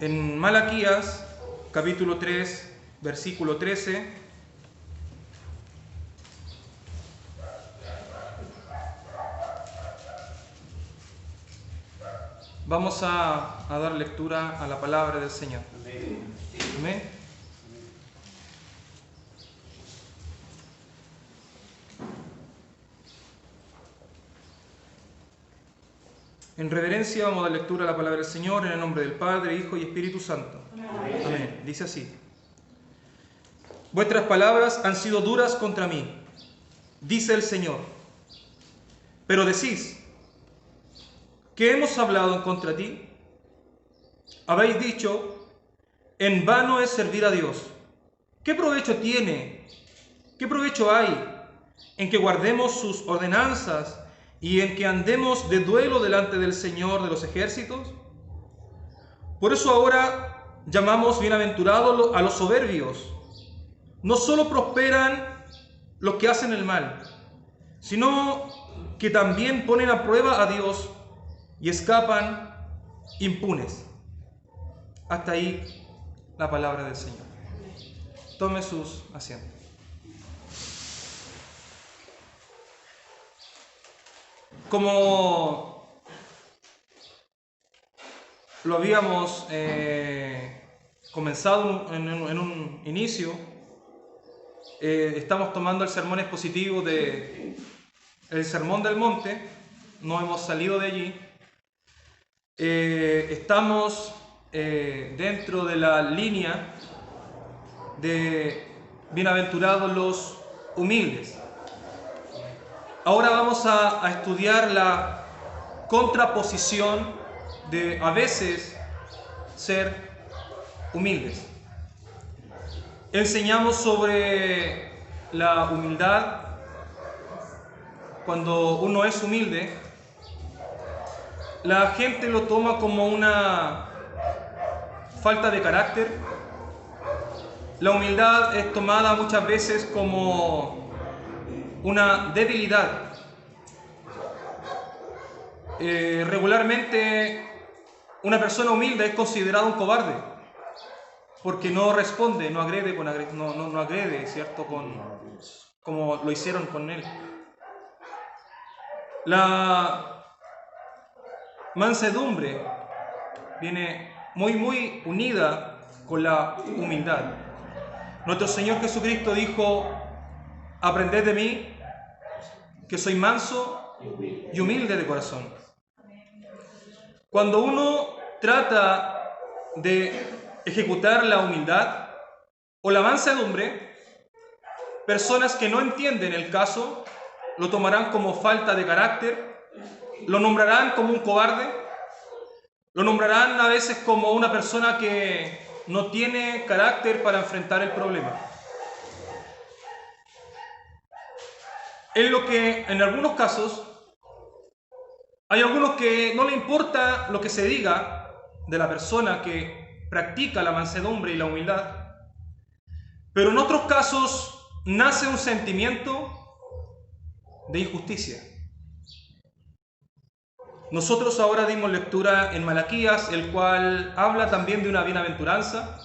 En Malaquías, capítulo 3, versículo 13, vamos a dar lectura a la palabra del Señor. Amén. En reverencia vamos a dar lectura a la palabra del Señor en el nombre del Padre, Hijo y Espíritu Santo. Amén. Amén. Dice así: Vuestras palabras han sido duras contra mí, dice el Señor. Pero decís, ¿qué hemos hablado en contra de ti? Habéis dicho, en vano es servir a Dios. ¿Qué provecho tiene? ¿Qué provecho hay en que guardemos sus ordenanzas y en que andemos de duelo delante del Señor de los ejércitos? Por eso ahora llamamos bienaventurados a los soberbios. No solo prosperan los que hacen el mal, sino que también ponen a prueba a Dios y escapan impunes. Hasta ahí la palabra del Señor. Tome sus asientos. Como lo habíamos comenzado en un inicio, estamos tomando el sermón expositivo del Sermón del Monte. No hemos salido de allí. Estamos dentro de la línea de bienaventurados los humildes. Ahora vamos a estudiar la contraposición de a veces ser humildes. Enseñamos sobre la humildad. Cuando uno es humilde, la gente lo toma como una falta de carácter. La humildad es tomada muchas veces como una debilidad. Regularmente una persona humilde es considerada un cobarde porque no responde, no agrede, no agrede, ¿cierto? Como lo hicieron con él. La mansedumbre viene muy unida con la humildad. Nuestro Señor Jesucristo dijo: aprended de mí, que soy manso y humilde de corazón. Cuando uno trata de ejecutar la humildad o la mansedumbre, personas que no entienden el caso lo tomarán como falta de carácter, lo nombrarán como un cobarde, lo nombrarán a veces como una persona que no tiene carácter para enfrentar el problema. Es lo que en algunos casos hay algunos que no le importa lo que se diga de la persona que practica la mansedumbre y la humildad, pero en otros casos nace un sentimiento de injusticia. Nosotros ahora dimos lectura en Malaquías, el cual habla también de una bienaventuranza,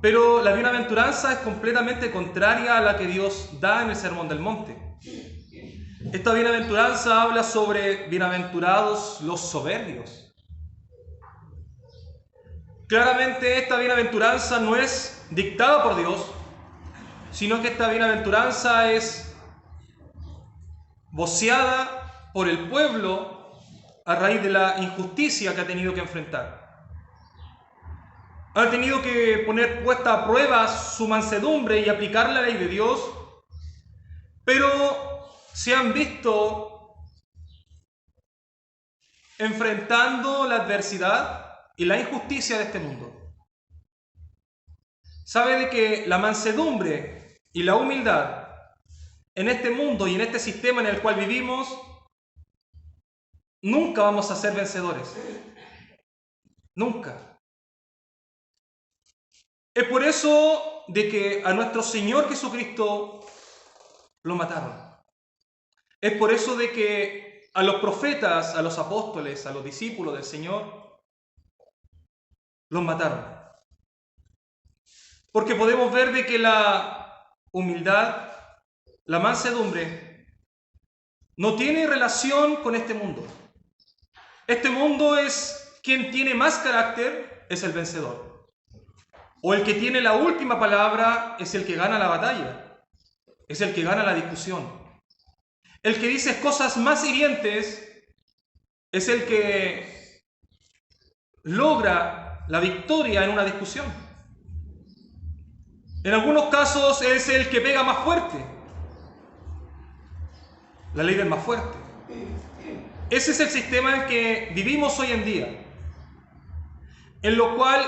pero la bienaventuranza es completamente contraria a la que Dios da en el Sermón del Monte. Esta bienaventuranza habla sobre bienaventurados los soberbios. Claramente esta bienaventuranza no es dictada por Dios, sino que esta bienaventuranza es voceada por el pueblo a raíz de la injusticia que ha tenido que enfrentar. Ha tenido que poner puesta a prueba su mansedumbre y aplicar la ley de Dios, pero se han visto enfrentando la adversidad y la injusticia de este mundo. Sabe de que la mansedumbre y la humildad en este mundo y en este sistema en el cual vivimos, nunca vamos a ser vencedores. Nunca. Es por eso de que a nuestro Señor Jesucristo lo mataron. Es por eso de que a los profetas, a los apóstoles, a los discípulos del Señor, los mataron. Porque podemos ver de que la humildad, la mansedumbre, no tiene relación con este mundo. Este mundo es quien tiene más carácter, es el vencedor. O el que tiene la última palabra es el que gana la batalla, es el que gana la discusión. El que dice cosas más hirientes es el que logra la victoria en una discusión. En algunos casos es el que pega más fuerte. La ley del más fuerte. Ese es el sistema en que vivimos hoy en día, en lo cual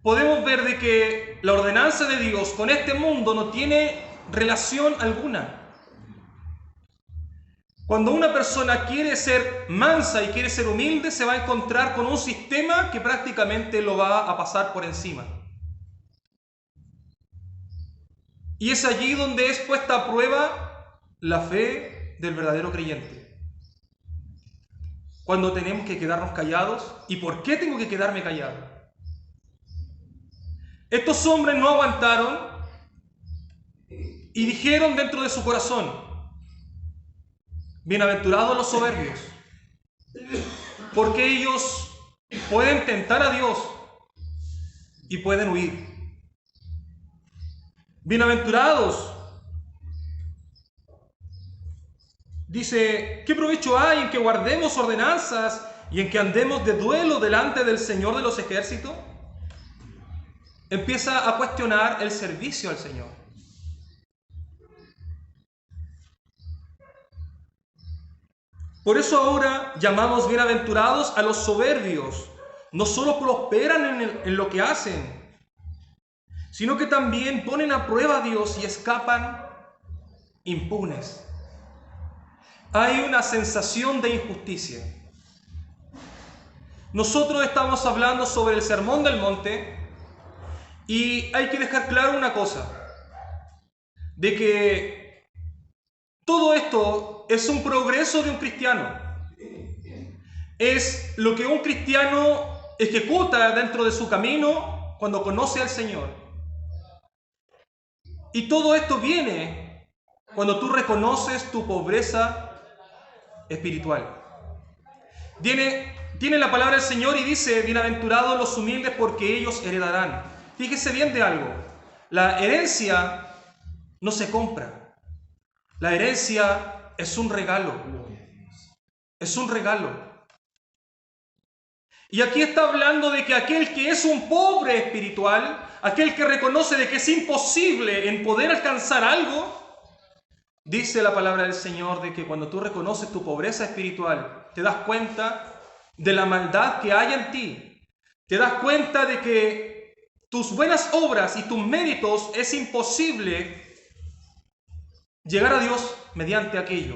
podemos ver de que la ordenanza de Dios con este mundo no tiene relación alguna. Cuando una persona quiere ser mansa y quiere ser humilde, se va a encontrar con un sistema que prácticamente lo va a pasar por encima. Y es allí donde es puesta a prueba la fe del verdadero creyente. Cuando tenemos que quedarnos callados. ¿Y por qué tengo que quedarme callado? Estos hombres no aguantaron y dijeron dentro de su corazón: bienaventurados los soberbios, porque ellos pueden tentar a Dios y pueden huir. Bienaventurados. Dice: ¿qué provecho hay en que guardemos ordenanzas y en que andemos de duelo delante del Señor de los ejércitos? Empieza a cuestionar el servicio al Señor. Por eso ahora llamamos bienaventurados a los soberbios. No solo prosperan en lo que hacen, sino que también ponen a prueba a Dios y escapan impunes. Hay una sensación de injusticia. Nosotros estamos hablando sobre el Sermón del Monte y hay que dejar claro una cosa, de que todo esto es un progreso de un cristiano. Es lo que un cristiano ejecuta dentro de su camino cuando conoce al Señor. Y todo esto viene cuando tú reconoces tu pobreza espiritual. Tiene la palabra del Señor y dice: bienaventurados los humildes, porque ellos heredarán. Fíjese bien de algo: la herencia no se compra. La herencia es un regalo. Es un regalo. Y aquí está hablando de que aquel que es un pobre espiritual, aquel que reconoce de que es imposible en poder alcanzar algo, dice la palabra del Señor de que cuando tú reconoces tu pobreza espiritual, te das cuenta de la maldad que hay en ti. Te das cuenta de que tus buenas obras y tus méritos es imposible llegar a Dios mediante aquello.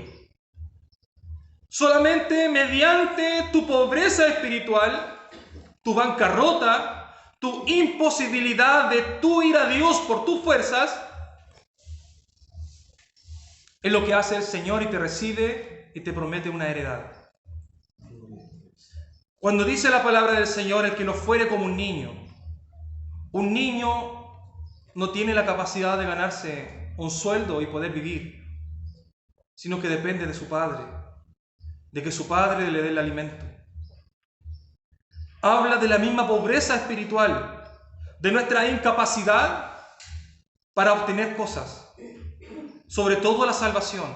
Solamente mediante tu pobreza espiritual, tu bancarrota, tu imposibilidad de tú ir a Dios por tus fuerzas, es lo que hace el Señor y te recibe y te promete una heredad. Cuando dice la palabra del Señor: el que no fuere como un niño no tiene la capacidad de ganarse un sueldo y poder vivir, sino que depende de su padre, de que su padre le dé el alimento. Habla de la misma pobreza espiritual, de nuestra incapacidad para obtener cosas, sobre todo la salvación.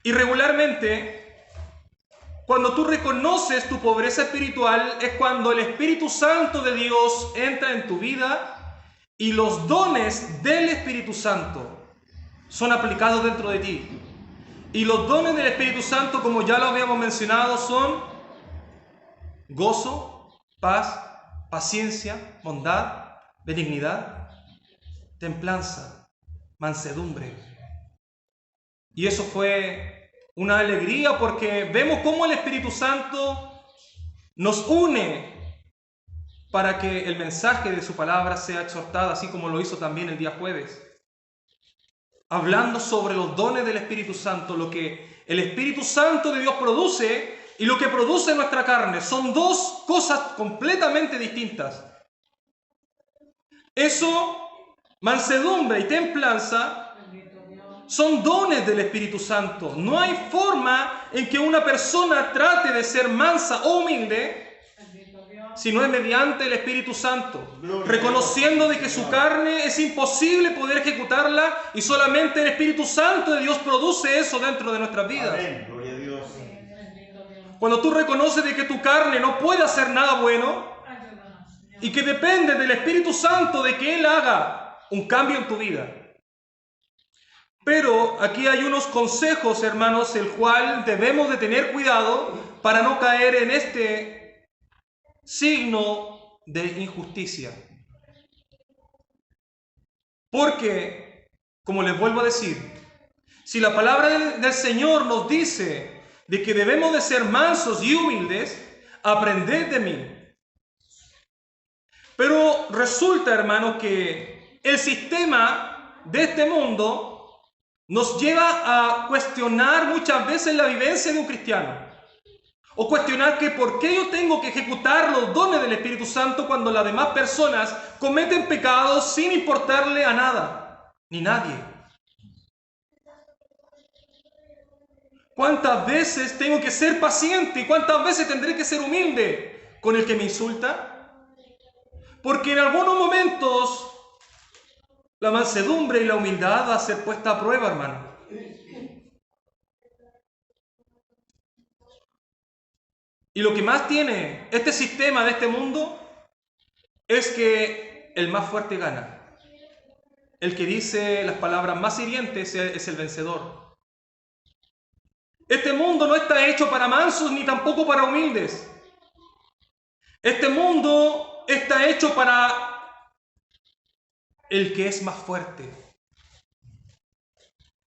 Y regularmente, cuando tú reconoces tu pobreza espiritual, es cuando el Espíritu Santo de Dios entra en tu vida y los dones del Espíritu Santo son aplicados dentro de ti. Y los dones del Espíritu Santo, como ya lo habíamos mencionado, son gozo, paz, paciencia, bondad, benignidad, templanza, mansedumbre. Y eso fue una alegría, porque vemos cómo el Espíritu Santo nos une para que el mensaje de su palabra sea exhortado, así como lo hizo también el día jueves. Hablando sobre los dones del Espíritu Santo, lo que el Espíritu Santo de Dios produce y lo que produce nuestra carne son dos cosas completamente distintas. Eso, mansedumbre y templanza, son dones del Espíritu Santo. No hay forma en que una persona trate de ser mansa o humilde si no es mediante el Espíritu Santo, reconociendo de que su carne es imposible poder ejecutarla y solamente el Espíritu Santo de Dios produce eso dentro de nuestras vidas. Amén. Gloria a Dios. Cuando tú reconoces de que tu carne no puede hacer nada bueno y que depende del Espíritu Santo de que Él haga un cambio en tu vida. Pero aquí hay unos consejos, hermanos, el cual debemos de tener cuidado para no caer en este signo de injusticia. Porque, como les vuelvo a decir, si la palabra del Señor nos dice de que debemos de ser mansos y humildes, aprended de mí. Pero resulta, hermano, que el sistema de este mundo nos lleva a cuestionar muchas veces la vivencia de un cristiano. O cuestionar que por qué yo tengo que ejecutar los dones del Espíritu Santo cuando las demás personas cometen pecados sin importarle a nada, ni nadie. ¿Cuántas veces tengo que ser paciente y cuántas veces tendré que ser humilde con el que me insulta? Porque en algunos momentos la mansedumbre y la humildad va a ser puesta a prueba, hermano. Y lo que más tiene este sistema de este mundo es que el más fuerte gana. El que dice las palabras más hirientes es el vencedor. Este mundo no está hecho para mansos ni tampoco para humildes. Este mundo está hecho para el que es más fuerte.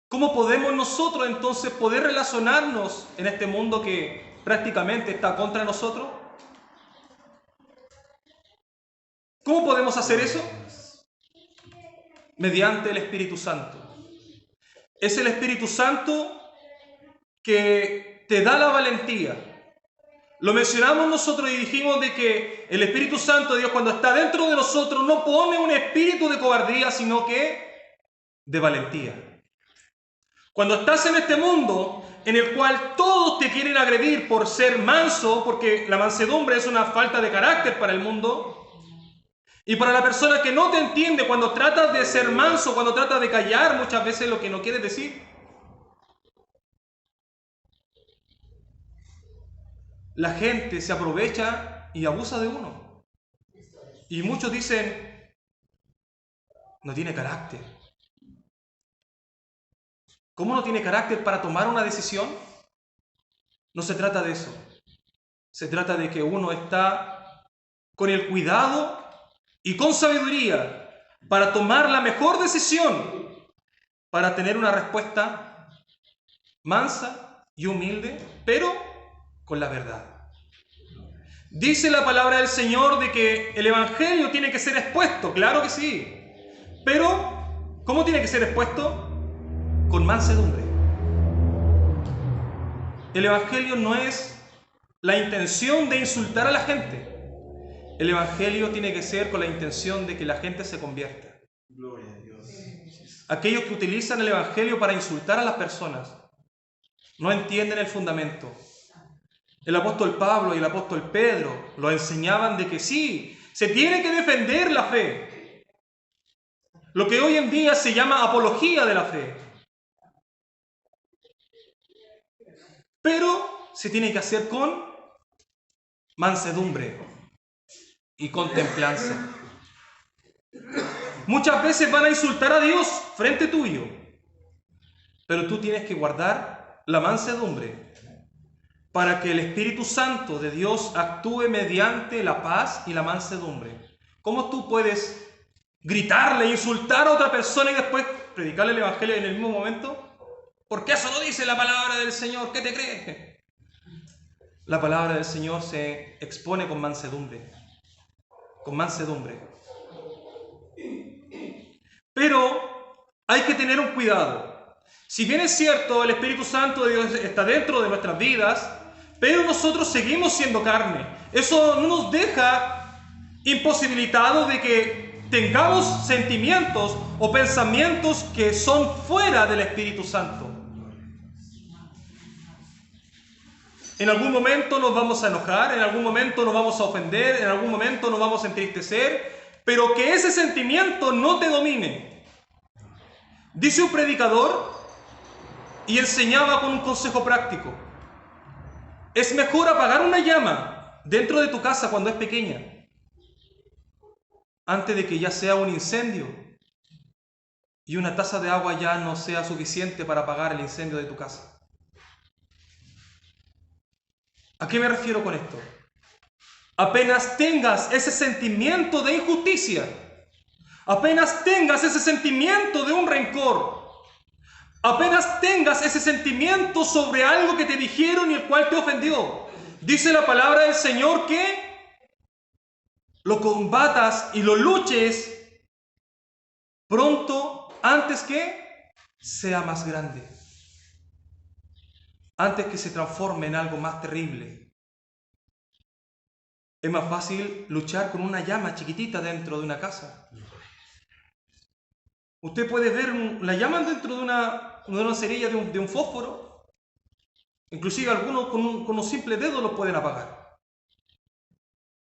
¿Cómo podemos nosotros entonces poder relacionarnos en este mundo que prácticamente está contra nosotros? ¿Cómo podemos hacer eso? Mediante el Espíritu Santo. Es el Espíritu Santo que te da la valentía. Lo mencionamos nosotros y dijimos de que el Espíritu Santo de Dios, cuando está dentro de nosotros, no pone un espíritu de cobardía, sino que de valentía. Cuando estás en este mundo en el cual todos te quieren agredir por ser manso, porque la mansedumbre es una falta de carácter para el mundo, y para la persona que no te entiende cuando tratas de ser manso, cuando tratas de callar muchas veces lo que no quieres decir, la gente se aprovecha y abusa de uno. Y muchos dicen, no tiene carácter. ¿Cómo no tiene carácter para tomar una decisión? No se trata de eso. Se trata de que uno está con el cuidado y con sabiduría para tomar la mejor decisión, para tener una respuesta mansa y humilde, pero con la verdad. Dice la palabra del Señor de que el Evangelio tiene que ser expuesto, claro que sí. Pero, ¿cómo tiene que ser expuesto? Con mansedumbre. El Evangelio no es la intención de insultar a la gente. El Evangelio tiene que ser con la intención de que la gente se convierta. Gloria a Dios. Aquellos que utilizan el Evangelio para insultar a las personas no entienden el fundamento. El apóstol Pablo y el apóstol Pedro lo enseñaban de que sí, se tiene que defender la fe. Lo que hoy en día se llama apología de la fe. Pero se tiene que hacer con mansedumbre y con templanza. Muchas veces van a insultar a Dios frente tuyo, pero tú tienes que guardar la mansedumbre para que el Espíritu Santo de Dios actúe mediante la paz y la mansedumbre. ¿Cómo tú puedes gritarle, insultar a otra persona y después predicarle el Evangelio en el mismo momento? Porque eso no dice la palabra del Señor. ¿Qué te crees? La palabra del Señor se expone con mansedumbre. Con mansedumbre. Pero hay que tener un cuidado. Si bien es cierto, el Espíritu Santo de Dios está dentro de nuestras vidas, pero nosotros seguimos siendo carne. Eso no nos deja imposibilitados de que tengamos sentimientos o pensamientos que son fuera del Espíritu Santo. En algún momento nos vamos a enojar, en algún momento nos vamos a ofender, en algún momento nos vamos a entristecer, pero que ese sentimiento no te domine. Dice un predicador y enseñaba con un consejo práctico: es mejor apagar una llama dentro de tu casa cuando es pequeña, antes de que ya sea un incendio y una taza de agua ya no sea suficiente para apagar el incendio de tu casa. ¿A qué me refiero con esto? Apenas tengas ese sentimiento de injusticia, apenas tengas ese sentimiento de un rencor, apenas tengas ese sentimiento sobre algo que te dijeron y el cual te ofendió, dice la palabra del Señor que lo combatas y lo luches pronto antes que sea más grande, antes que se transforme en algo más terrible. Es más fácil luchar con una llama chiquitita dentro de una casa. Usted puede ver la llama dentro de una cerilla de un fósforo. Inclusive algunos con un simple dedo lo pueden apagar.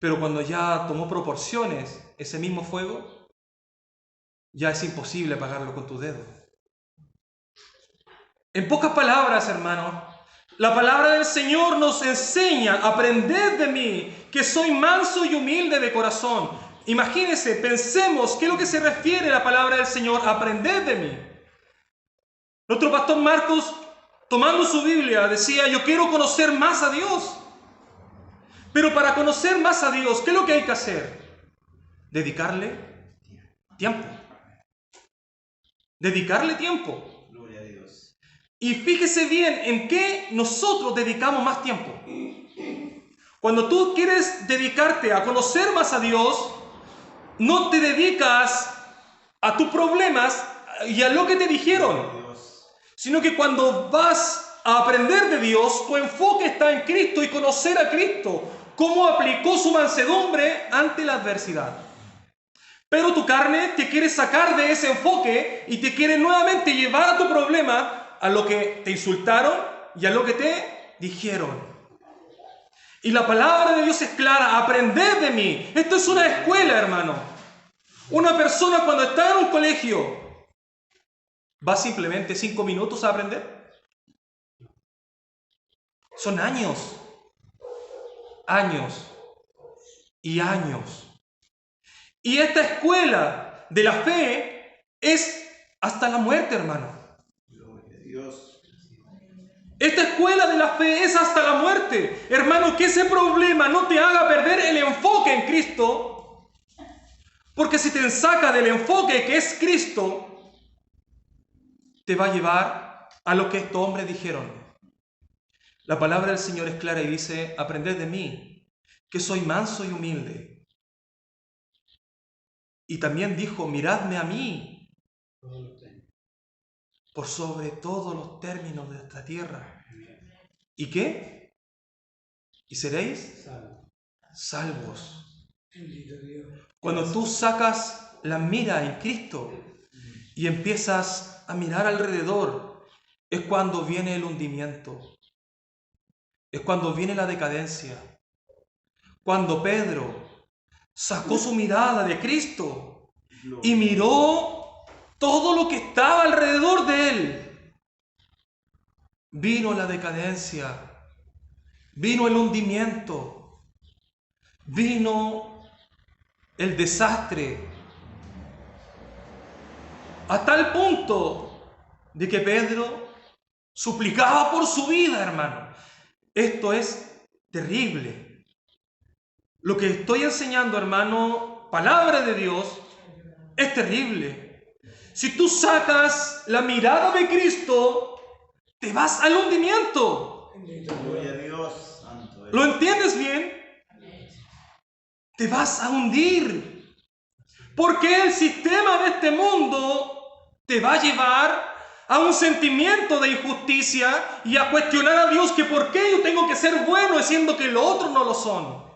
Pero cuando ya tomó proporciones ese mismo fuego, ya es imposible apagarlo con tu dedo. En pocas palabras, hermanos, la palabra del Señor nos enseña: aprended de mí, que soy manso y humilde de corazón. Imagínense, pensemos qué es lo que se refiere a la palabra del Señor: aprended de mí. Nuestro pastor Marcos, tomando su Biblia, decía: yo quiero conocer más a Dios. Pero para conocer más a Dios, ¿qué es lo que hay que hacer? Dedicarle tiempo. Dedicarle tiempo. Gloria a Dios. Y fíjese bien en qué nosotros dedicamos más tiempo. Cuando tú quieres dedicarte a conocer más a Dios, no te dedicas a tus problemas y a lo que te dijeron, sino que cuando vas a aprender de Dios, tu enfoque está en Cristo y conocer a Cristo, cómo aplicó su mansedumbre ante la adversidad. Pero tu carne te quiere sacar de ese enfoque y te quiere nuevamente llevar a tu problema, a lo que te insultaron y a lo que te dijeron. Y la palabra de Dios es clara: aprended de mí. Esto es una escuela, hermano. Una persona cuando está en un colegio, ¿va simplemente 5 minutos a aprender? Son años, años y años. Y esta escuela de la fe es hasta la muerte, hermano. Gloria a Dios. Esta escuela de la fe es hasta la muerte. Hermano, que ese problema no te haga perder el enfoque en Cristo. Porque si te saca del enfoque que es Cristo, te va a llevar a lo que estos hombres dijeron. La palabra del Señor es clara y dice: aprended de mí, que soy manso y humilde. Y también dijo: miradme a mí, por sobre todos los términos de esta tierra. ¿Y qué? Y seréis salvos. Cuando tú sacas la mira en Cristo y empiezas a mirar alrededor, es cuando viene el hundimiento, es cuando viene la decadencia. Cuando Pedro sacó su mirada de Cristo y miró todo lo que estaba alrededor de él, vino la decadencia, vino el hundimiento, vino el desastre, a tal punto de que Pedro suplicaba por su vida, hermano. Esto es terrible. Lo que estoy enseñando, hermano, palabra de Dios, es terrible. Si tú sacas la mirada de Cristo, te vas al hundimiento. Gloria a Dios. Santo. ¿Lo entiendes bien? Te vas a hundir. Porque el sistema de este mundo te va a llevar a un sentimiento de injusticia y a cuestionar a Dios que por qué yo tengo que ser bueno siendo que los otros no lo son.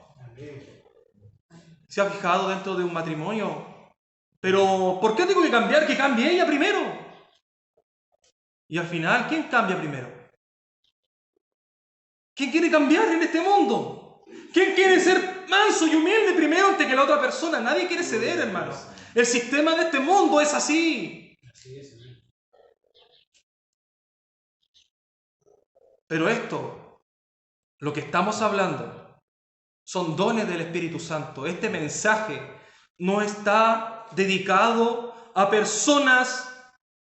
¿Se ha fijado dentro de un matrimonio? Pero ¿por qué tengo que cambiar? Que cambie ella primero. Y al final, ¿quién cambia primero? ¿Quién quiere cambiar en este mundo? ¿Quién quiere ser manso y humilde primero ante que la otra persona? Nadie quiere ceder, hermano. El sistema de este mundo es así. Pero esto, lo que estamos hablando, son dones del Espíritu Santo. Este mensaje no está dedicado a personas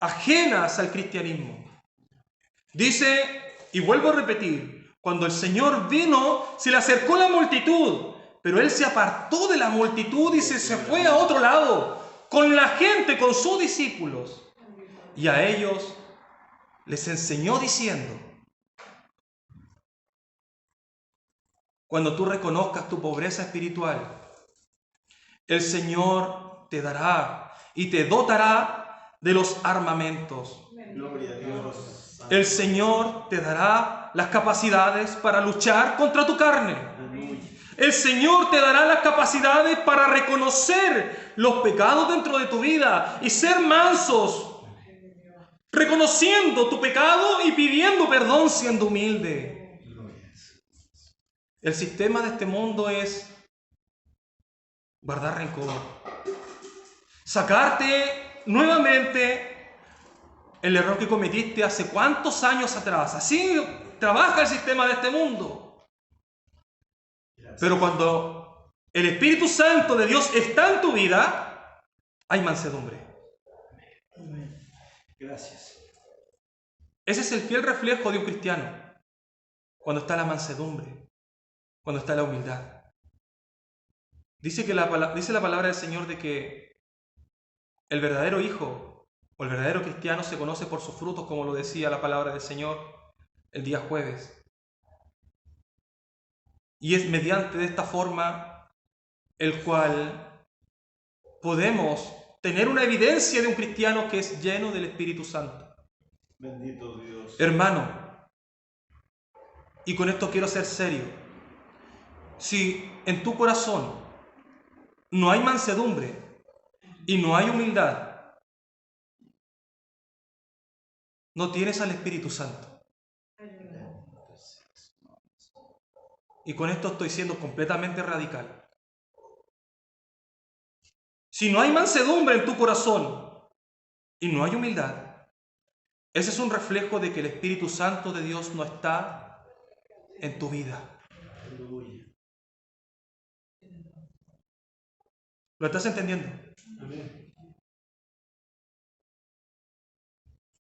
ajenas al cristianismo. Dice, y vuelvo a repetir, cuando el Señor vino, se le acercó la multitud, pero Él se apartó de la multitud y se fue a otro lado, con la gente, con sus discípulos. Y a ellos les enseñó diciendo, cuando tú reconozcas tu pobreza espiritual, el Señor te dará y te dotará de los armamentos. Gloria a Dios. El Señor te dará las capacidades para luchar contra tu carne. El Señor te dará las capacidades para reconocer los pecados dentro de tu vida y ser mansos, reconociendo tu pecado y pidiendo perdón siendo humilde. El sistema de este mundo es guardar rencor, sacarte nuevamente el error que cometiste hace cuántos años atrás. Así trabaja el sistema de este mundo. Pero cuando el Espíritu Santo de Dios está en tu vida, hay mansedumbre. Gracias. Ese es el fiel reflejo de un cristiano. Cuando está la mansedumbre, cuando está la humildad. Dice la palabra del Señor de que el verdadero hijo o el verdadero cristiano se conoce por sus frutos, como lo decía la palabra del Señor el día jueves. Y es mediante de esta forma el cual podemos tener una evidencia de un cristiano que es lleno del Espíritu Santo. Bendito Dios. Hermano, y con esto quiero ser serio, si en tu corazón no hay mansedumbre y no hay humildad, no tienes al Espíritu Santo. Y con esto estoy siendo completamente radical. Si no hay mansedumbre en tu corazón y no hay humildad, ese es un reflejo de que el Espíritu Santo de Dios no está en tu vida. Aleluya. ¿Lo estás entendiendo? Amén.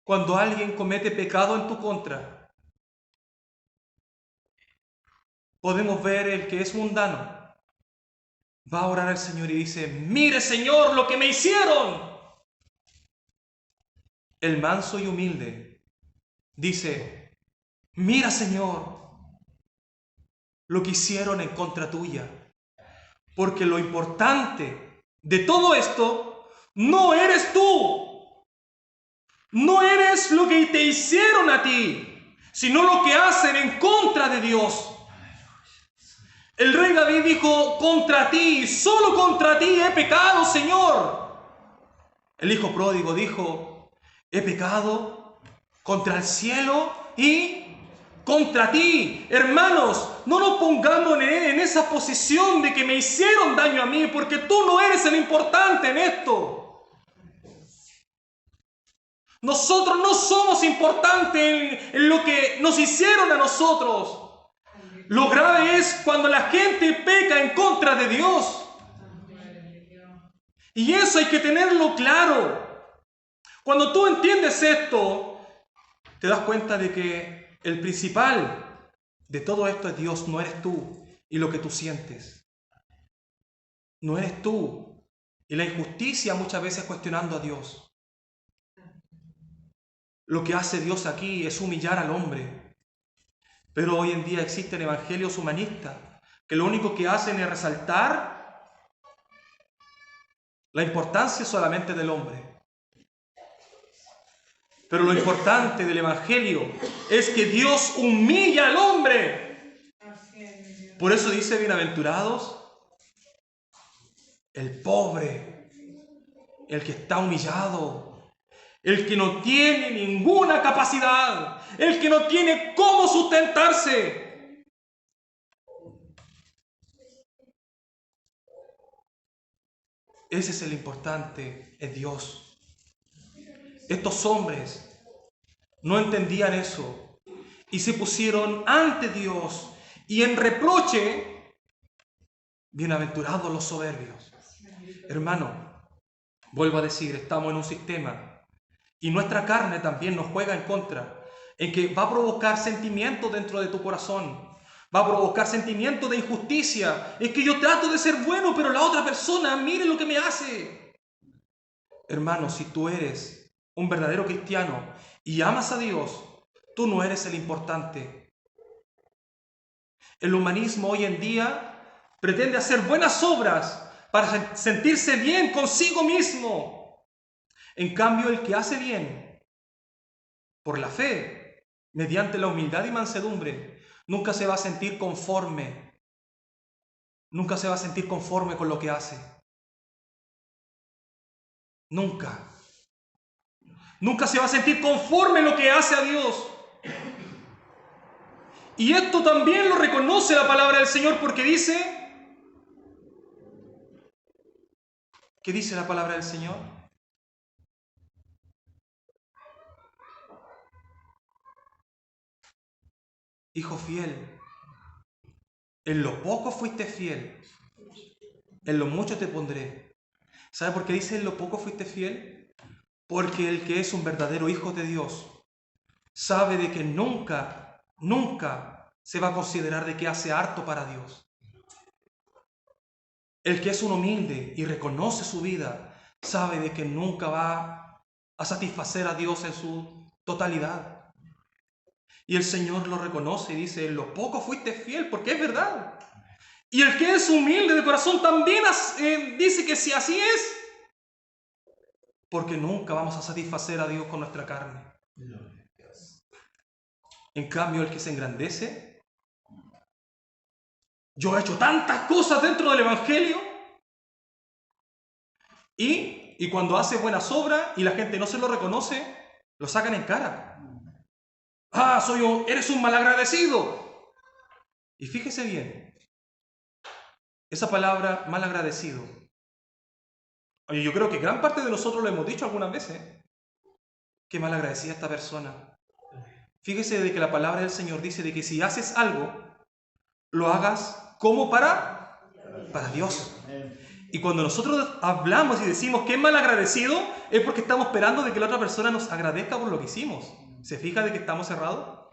Cuando alguien comete pecado en tu contra, podemos ver el que es mundano. Va a orar al Señor y dice, mire Señor lo que me hicieron. El manso y humilde dice, mira Señor lo que hicieron en contra tuya. Porque lo importante de todo esto no eres tú. No eres lo que te hicieron a ti, sino lo que hacen en contra de Dios. El rey David dijo, contra ti, solo contra ti he pecado, Señor. El hijo pródigo dijo, he pecado contra el cielo y contra ti. Hermanos, no nos pongamos en esa posición de que me hicieron daño a mí, porque tú no eres el importante en esto. Nosotros no somos importantes en lo que nos hicieron a nosotros. Lo grave es cuando la gente peca en contra de Dios. Y eso hay que tenerlo claro. Cuando tú entiendes esto, te das cuenta de que el principal de todo esto es Dios, no eres tú y lo que tú sientes. No eres tú. Y la injusticia muchas veces cuestionando a Dios. Lo que hace Dios aquí es humillar al hombre. Pero hoy en día existen evangelios humanistas que lo único que hacen es resaltar la importancia solamente del hombre. Pero lo importante del Evangelio es que Dios humilla al hombre. Por eso dice, bienaventurados el pobre, el que está humillado, el que no tiene ninguna capacidad, el que no tiene cómo sustentarse. Ese es el importante, es Dios. Estos hombres no entendían eso y se pusieron ante Dios y en reproche, bienaventurados los soberbios. Hermano, vuelvo a decir, estamos en un sistema y nuestra carne también nos juega en contra, en que va a provocar sentimientos dentro de tu corazón. Va a provocar sentimientos de injusticia. Es que yo trato de ser bueno, pero la otra persona, mire lo que me hace. Hermano, si tú eres un verdadero cristiano y amas a Dios, tú no eres el importante. El humanismo hoy en día pretende hacer buenas obras para sentirse bien consigo mismo. En cambio, el que hace bien por la fe, mediante la humildad y mansedumbre, nunca se va a sentir conforme. Nunca se va a sentir conforme con lo que hace. Nunca. Nunca se va a sentir conforme en lo que hace a Dios. Y esto también lo reconoce la palabra del Señor porque dice... ¿Qué dice la palabra del Señor? Hijo fiel, en lo poco fuiste fiel, en lo mucho te pondré. ¿Sabe por qué dice en lo poco fuiste fiel? Porque el que es un verdadero hijo de Dios sabe de que nunca se va a considerar de que hace harto para Dios. El que es un humilde y reconoce su vida sabe de que nunca va a satisfacer a Dios en su totalidad. Y el Señor lo reconoce y dice, en lo poco fuiste fiel, porque es verdad. Y el que es humilde de corazón también dice que si así es, porque nunca vamos a satisfacer a Dios con nuestra carne. En cambio, el que se engrandece, yo he hecho tantas cosas dentro del Evangelio, y cuando hace buenas obras y la gente no se lo reconoce, lo sacan en cara. Ah, eres un malagradecido. Y fíjese bien, esa palabra malagradecido, oye, yo creo que gran parte de nosotros lo hemos dicho algunas veces. Qué malagradecida esta persona. Fíjese de que la palabra del Señor dice de que si haces algo, lo hagas como para Dios. Y cuando nosotros hablamos y decimos que es malagradecido, es porque estamos esperando de que la otra persona nos agradezca por lo que hicimos. ¿Se fija de que estamos cerrados?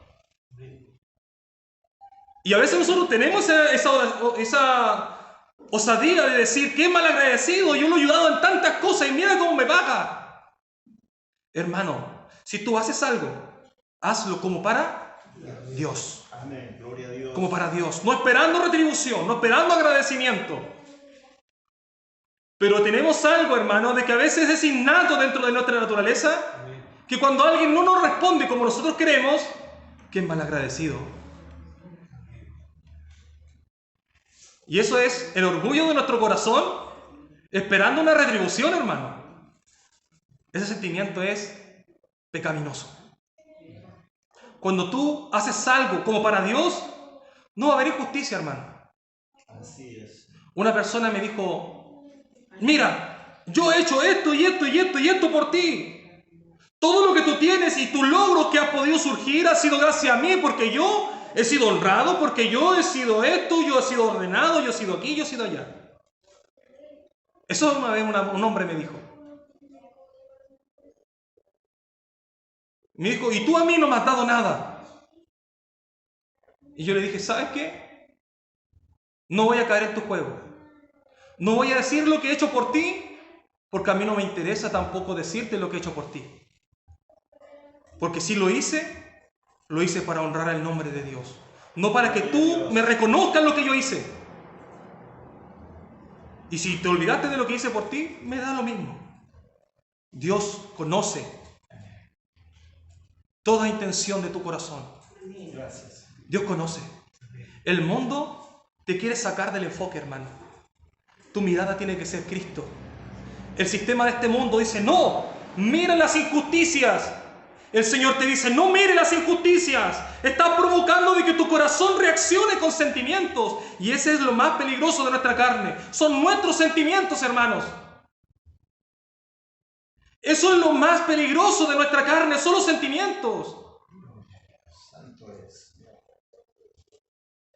Y a veces nosotros tenemos esa osadía de decir que es malagradecido, yo lo he ayudado en tantas cosas y mira cómo me paga. Hermano, si tú haces algo, hazlo como para Dios. Amén. Gloria a Dios. Como para Dios, no esperando retribución, no esperando agradecimiento. Pero tenemos algo, hermano, de que a veces es innato dentro de nuestra naturaleza, que cuando alguien no nos responde como nosotros queremos, que es malagradecido. Y eso es el orgullo de nuestro corazón, esperando una retribución, hermano. Ese sentimiento es pecaminoso. Cuando tú haces algo como para Dios, no va a haber injusticia, hermano. Así es. Una persona me dijo, mira, yo he hecho esto y esto y esto y esto por ti. Todo lo que tú tienes y tus logros que has podido surgir ha sido gracias a mí, porque yo he sido honrado, porque yo he sido esto, yo he sido ordenado, yo he sido aquí, yo he sido allá. Eso una vez un hombre me dijo. Me dijo, y tú a mí no me has dado nada. Y yo le dije, ¿sabes qué? No voy a caer en tu juego. No voy a decir lo que he hecho por ti, porque a mí no me interesa tampoco decirte lo que he hecho por ti. Porque si lo hice para honrar el nombre de Dios. No para que tú me reconozcas lo que yo hice. Y si te olvidaste de lo que hice por ti, me da lo mismo. Dios conoce toda intención de tu corazón. Gracias. Dios conoce. El mundo te quiere sacar del enfoque, hermano. Tu mirada tiene que ser Cristo. El sistema de este mundo dice, no, mira las injusticias. El Señor te dice, no mire las injusticias. Estás provocando de que tu corazón reaccione con sentimientos. Y ese es lo más peligroso de nuestra carne. Son nuestros sentimientos, hermanos. Eso es lo más peligroso de nuestra carne, son los sentimientos. Santo es.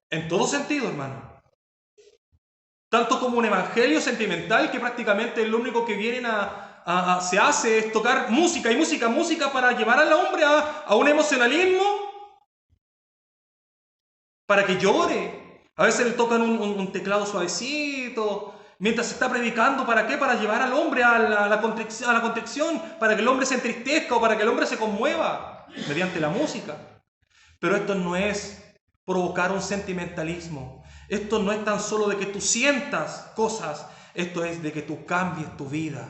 En todo sentido, hermano. Tanto como un evangelio sentimental que prácticamente lo único que vienen se hace es tocar música y música para llevar al hombre a un emocionalismo, para que llore. A veces le tocan un teclado suavecito mientras se está predicando. ¿Para qué? Para llevar al hombre a la contrición, para que el hombre se entristezca o para que el hombre se conmueva mediante la música. Pero esto no es provocar un sentimentalismo. Esto no es tan solo de que tú sientas cosas, esto es de que tú cambies tu vida.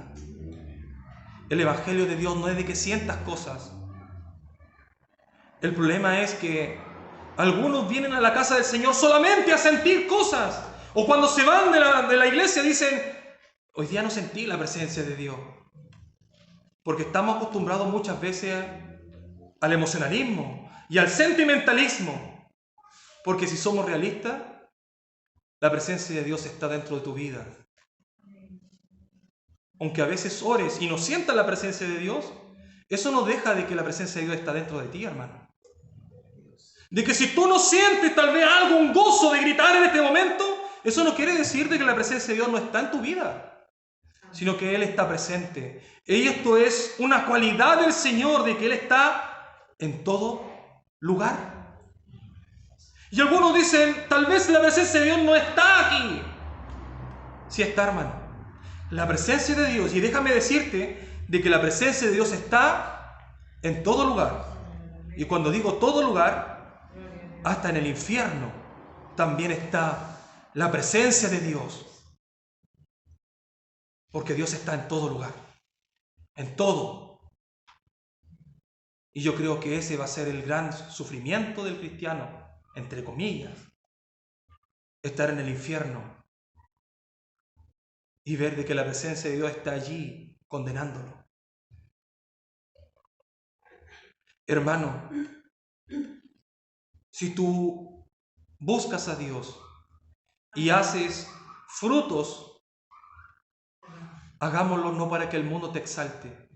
El Evangelio de Dios no es de que sientas cosas. El problema es que algunos vienen a la casa del Señor solamente a sentir cosas. O cuando se van de la iglesia dicen, hoy día no sentí la presencia de Dios. Porque estamos acostumbrados muchas veces al emocionalismo y al sentimentalismo. Porque si somos realistas, la presencia de Dios está dentro de tu vida. Aunque a veces ores y no sientas la presencia de Dios, eso no deja de que la presencia de Dios está dentro de ti, hermano. De que si tú no sientes tal vez algo, un gozo de gritar en este momento, eso no quiere decir de que la presencia de Dios no está en tu vida, sino que Él está presente. Y esto es una cualidad del Señor, de que Él está en todo lugar. Y algunos dicen, tal vez la presencia de Dios no está aquí. Sí está, hermano. La presencia de Dios, y déjame decirte de que la presencia de Dios está en todo lugar. Y cuando digo todo lugar, hasta en el infierno también está la presencia de Dios. Porque Dios está en todo lugar. En todo. Y yo creo que ese va a ser el gran sufrimiento del cristiano, entre comillas, estar en el infierno y ver de que la presencia de Dios está allí condenándolo. Hermano, si tú buscas a Dios y haces frutos, hagámoslo no para que el mundo te exalte,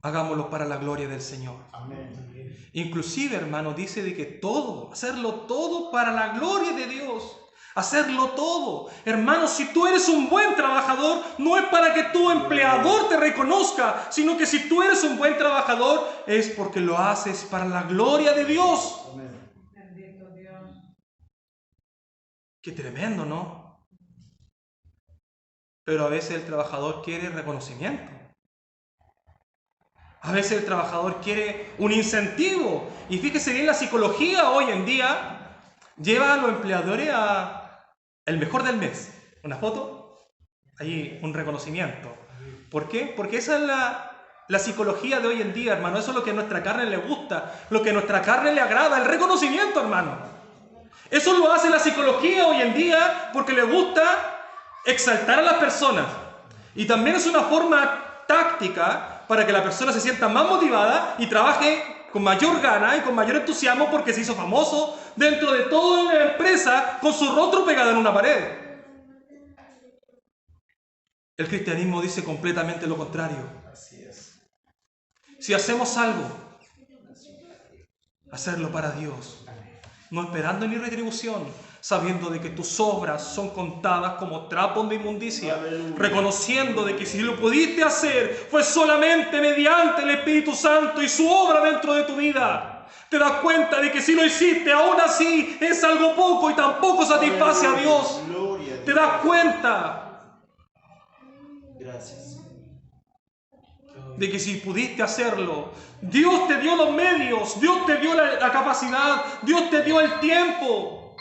hagámoslo para la gloria del Señor. Amén. Inclusive, hermano, dice de que todo, hacerlo todo para la gloria de Dios. Hacerlo todo. Hermano, si tú eres un buen trabajador, no es para que tu empleador te reconozca, sino que si tú eres un buen trabajador, es porque lo haces para la gloria de Dios. Amén. Bendito Dios. Qué tremendo, ¿no? Pero a veces el trabajador quiere reconocimiento. A veces el trabajador quiere un incentivo. Y fíjese bien, la psicología hoy en día lleva a los empleadores a el mejor del mes. Una foto, ahí un reconocimiento. ¿Por qué? Porque esa es la psicología de hoy en día, hermano. Eso es lo que a nuestra carne le gusta, lo que a nuestra carne le agrada, el reconocimiento, hermano. Eso lo hace la psicología hoy en día porque le gusta exaltar a las personas. Y también es una forma táctica para que la persona se sienta más motivada y trabaje con mayor gana y con mayor entusiasmo porque se hizo famoso dentro de toda la empresa con su rostro pegado en una pared. El cristianismo dice completamente lo contrario. Así es. Si hacemos algo, hacerlo para Dios, no esperando ni retribución, sabiendo de que tus obras son contadas como trapos de inmundicia, Aleluya. reconociendo de que si lo pudiste hacer fue solamente mediante el Espíritu Santo y su obra dentro de tu vida. Te das cuenta de que si lo hiciste, aún así es algo poco y tampoco satisface a Dios. Gloria a Dios. Te das cuenta Gracias. de que si pudiste hacerlo, Dios te dio los medios, Dios te dio la capacidad, Dios te dio el tiempo.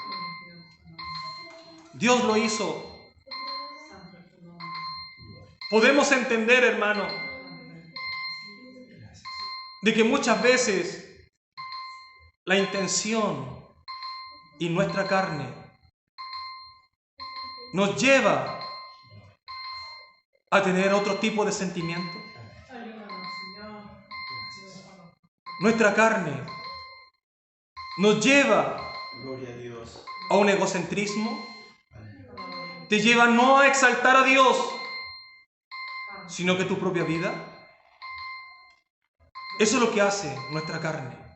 Dios lo hizo. Podemos entender, hermano, de que muchas veces la intención y nuestra carne nos lleva a tener otro tipo de sentimiento. Nuestra carne nos lleva Gloria a Dios. a un egocentrismo. Te lleva no a exaltar a Dios, sino que tu propia vida. Eso es lo que hace nuestra carne.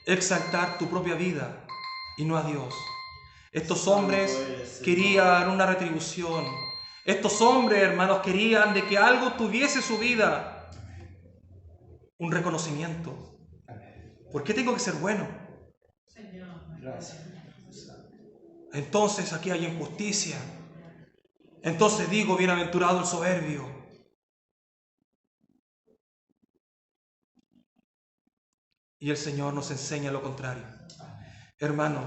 Exaltar tu propia vida y no a Dios. Estos hombres querían una retribución. Estos hombres, hermanos, querían de que algo tuviese su vida. Un reconocimiento. ¿Por qué tengo que ser bueno? Gracias. Entonces aquí hay injusticia. Entonces digo, bienaventurado el soberbio. Y el Señor nos enseña lo contrario. Hermano,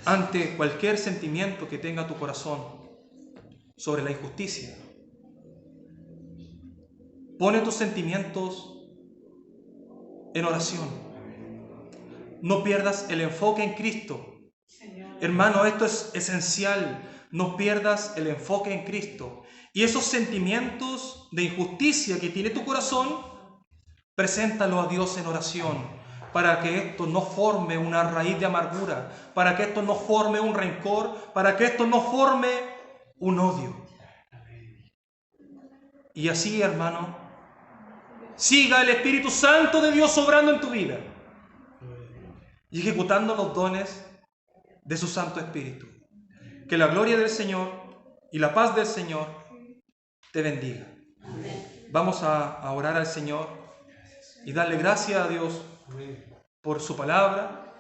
ante cualquier sentimiento que tenga tu corazón sobre la injusticia, pone tus sentimientos en oración. No pierdas el enfoque en Cristo. Hermano, esto es esencial. No pierdas el enfoque en Cristo. Y esos sentimientos de injusticia que tiene tu corazón, preséntalo a Dios en oración, para que esto no forme una raíz de amargura, para que esto no forme un rencor, para que esto no forme un odio. Y así, hermano, siga el Espíritu Santo de Dios obrando en tu vida y ejecutando los dones de su Santo Espíritu. Que la gloria del Señor y la paz del Señor te bendiga. Vamos a orar al Señor y darle gracias a Dios por su palabra,